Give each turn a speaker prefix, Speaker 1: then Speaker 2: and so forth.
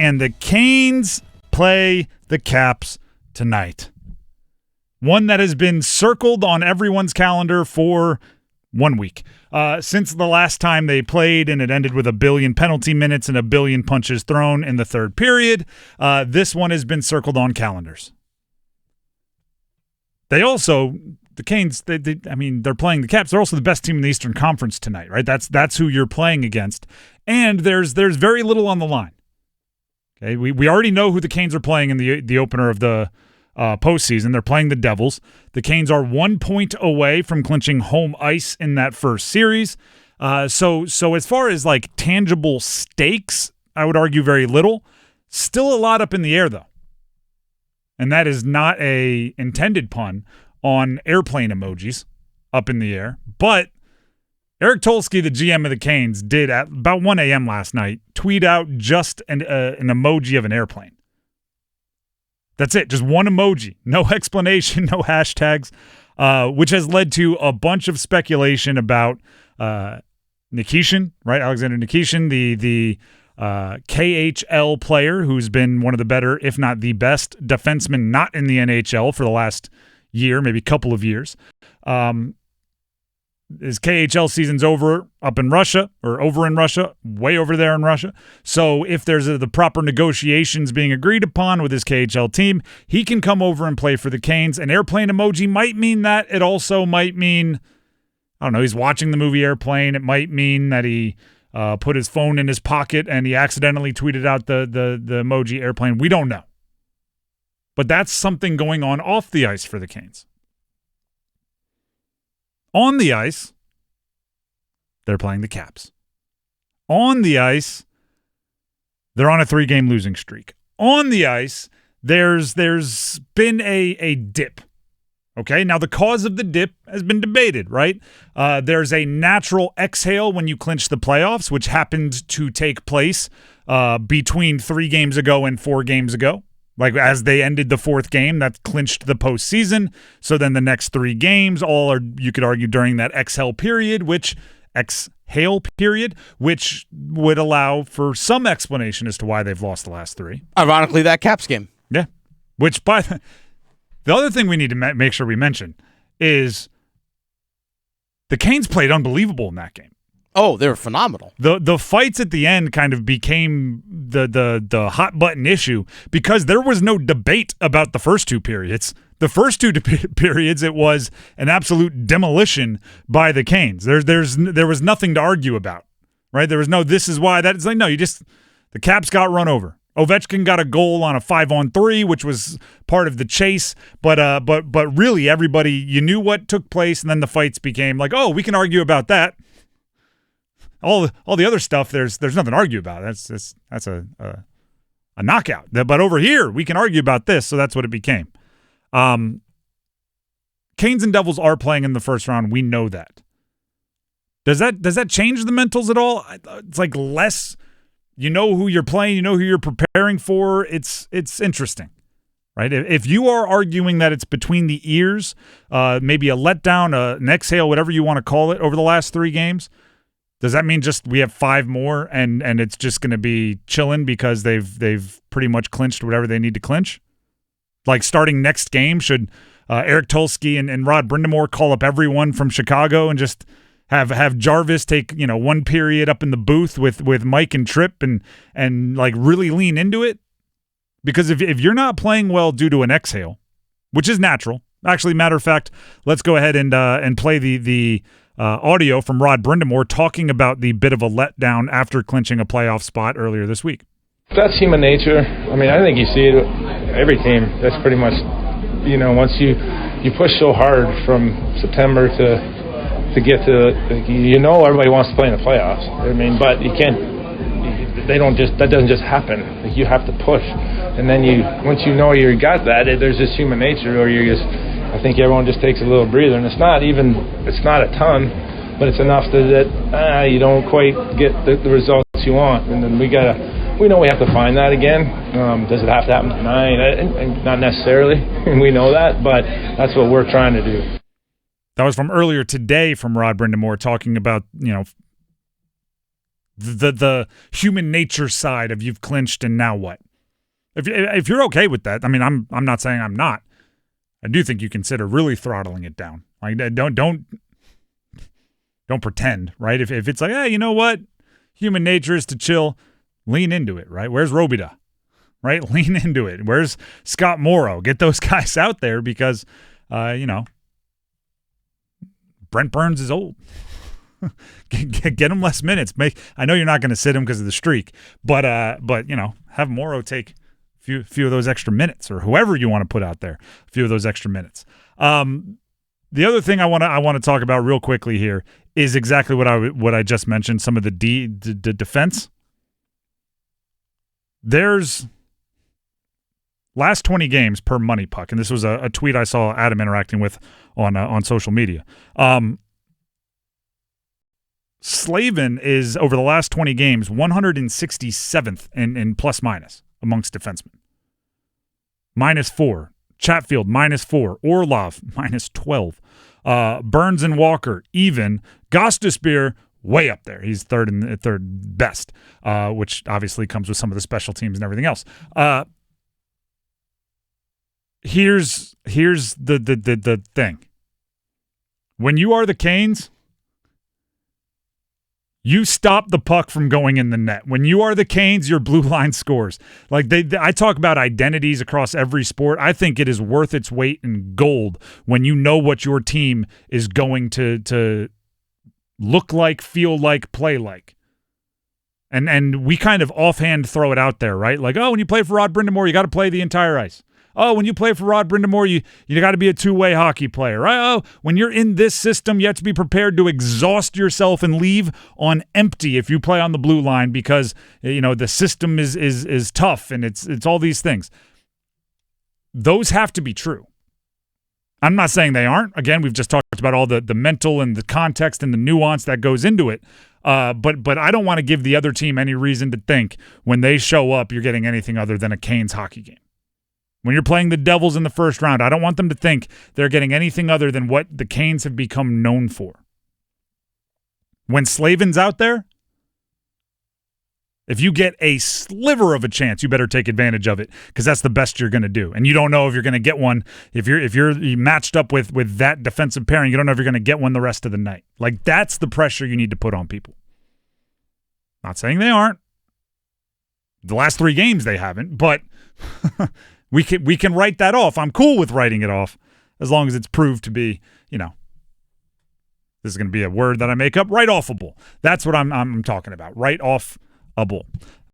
Speaker 1: and the Canes play the Caps tonight. One that has been circled on everyone's calendar for 1 week. Since the last time they played, and it ended with 1 billion penalty minutes and 1 billion punches thrown in the third period, this one has been circled on calendars. The Canes, they're playing the Caps. They're also the best team in the Eastern Conference tonight, right? That's who you're playing against. And there's very little on the line. Okay, we already know who the Canes are playing in the opener of the postseason. They're playing the Devils. The Canes are 1 point away from clinching home ice in that first series. So as far as like tangible stakes, I would argue very little. Still a lot up in the air though. And that is not a intended pun on airplane emojis up in the air. But Eric Tolsky, the GM of the Canes, did at about 1 a.m. last night tweet out just an emoji of an airplane. That's it. Just one emoji. No explanation, no hashtags, which has led to a bunch of speculation about Nikishin, right? Alexander Nikishin, the KHL player who's been one of the better, if not the best, defenseman not in the NHL for the last year, maybe couple of years. His KHL season's over in Russia, way over there in Russia. So if there's the proper negotiations being agreed upon with his KHL team, he can come over and play for the Canes. An airplane emoji might mean that. It also might mean, I don't know, he's watching the movie Airplane. It might mean that he put his phone in his pocket and he accidentally tweeted out the emoji Airplane. We don't know. But that's something going on off the ice for the Canes. On the ice, they're playing the Caps. On the ice, they're on a 3-game losing streak. On the ice, there's been a dip. Okay, now the cause of the dip has been debated, right? There's a natural exhale when you clinch the playoffs, which happened to take place between 3 games ago and 4 games ago. Like as they ended the 4th game, that clinched the postseason. So then the next 3 games all are, you could argue, during that exhale period, which would allow for some explanation as to why they've lost the last 3.
Speaker 2: Ironically, that Caps game.
Speaker 1: Yeah. Which, by the other thing we need to make sure we mention is the Canes played unbelievable in that game.
Speaker 2: Oh, they were phenomenal.
Speaker 1: The fights at the end kind of became the hot button issue because there was no debate about the first 2 periods. The first 2 periods, it was an absolute demolition by the Canes. There was nothing to argue about, right? There was no this is why that. It's like no, the Caps got run over. Ovechkin got a goal on a 5-on-3, which was part of the chase, but really everybody, you knew what took place, and then the fights became like, oh, we can argue about that. All the other stuff, there's nothing to argue about. That's a knockout. But over here, we can argue about this, so that's what it became. Canes and Devils are playing in the first round. We know that. Does that change the mentals at all? It's like less. You know who you're playing. You know who you're preparing for. It's interesting, right? If you are arguing that it's between the ears, maybe a letdown, an exhale, whatever you want to call it, over the last 3 games. Does that mean just we have 5 more and it's just going to be chilling because they've pretty much clinched whatever they need to clinch? Like starting next game, should Eric Tolsky and Rod Brind'amour call up everyone from Chicago and just have Jarvis take 1 period up in the booth with Mike and Tripp and like really lean into it? Because if you're not playing well due to an exhale, which is natural, actually, matter of fact, let's go ahead and play the audio from Rod Brind'amour talking about the bit of a letdown after clinching a playoff spot earlier this week.
Speaker 3: That's human nature. I mean, I think you see it every team. That's pretty much, once you push so hard from September to get to, everybody wants to play in the playoffs. I mean, but you can't. That doesn't just happen. Like, you have to push, and then once you know you got that, there's this human nature, or I think everyone just takes a little breather, and it's not a ton, but it's enough that you don't quite get the results you want, and then we know we have to find that again. Does it have to happen tonight? Not necessarily, and we know that, but that's what we're trying to do. That
Speaker 1: was from earlier today from Rod Brind'amour talking about the human nature side of you've clinched and now what? If you're okay with that, I mean, I'm not saying I'm not. I do think you consider really throttling it down. Like don't pretend, right? If it's like, hey, you know what? Human nature is to chill. Lean into it, right? Where's Robida? Right? Lean into it. Where's Scott Morrow? Get those guys out there because, Brent Burns is old. Get him less minutes. I know you're not going to sit him because of the streak, but have Morrow take a few of those extra minutes, or whoever you want to put out there, a few of those extra minutes. The other thing I want to talk about real quickly here is exactly what I just mentioned. Some of the defense. There's last 20 games per money puck, and this was a tweet I saw Adam interacting with on social media. Slavin is, over the last 20 games, 167th in plus minus amongst defensemen. -4. Chatfield, -4. Orlov, -12. Burns and Walker, even. Gostisbehere, way up there. He's third best, which obviously comes with some of the special teams and everything else. Here's the thing. When you are the Canes, you stop the puck from going in the net. When you are the Canes, your blue line scores. Like I talk about identities across every sport. I think it is worth its weight in gold when you know what your team is going to look like, feel like, play like. And we kind of offhand throw it out there, right? Like, oh, when you play for Rod Brind'amour, you got to play the entire ice. Oh, when you play for Rod Brind'amour, you got to be a two-way hockey player, right? Oh, when you're in this system, you have to be prepared to exhaust yourself and leave on empty if you play on the blue line because the system is tough and it's all these things. Those have to be true. I'm not saying they aren't. Again, we've just talked about all the mental and the context and the nuance that goes into it. But I don't want to give the other team any reason to think when they show up you're getting anything other than a Canes hockey game. When you're playing the Devils in the first round, I don't want them to think they're getting anything other than what the Canes have become known for. When Slavin's out there, if you get a sliver of a chance, you better take advantage of it because that's the best you're going to do. And you don't know if you're going to get one. If you're matched up with that defensive pairing, you don't know if you're going to get one the rest of the night. Like, that's the pressure you need to put on people. Not saying they aren't. The last 3 games they haven't, but we can write that off. I'm cool with writing it off as long as it's proved to be, this is going to be a word that I make up, write-offable. That's what I'm talking about, write-offable.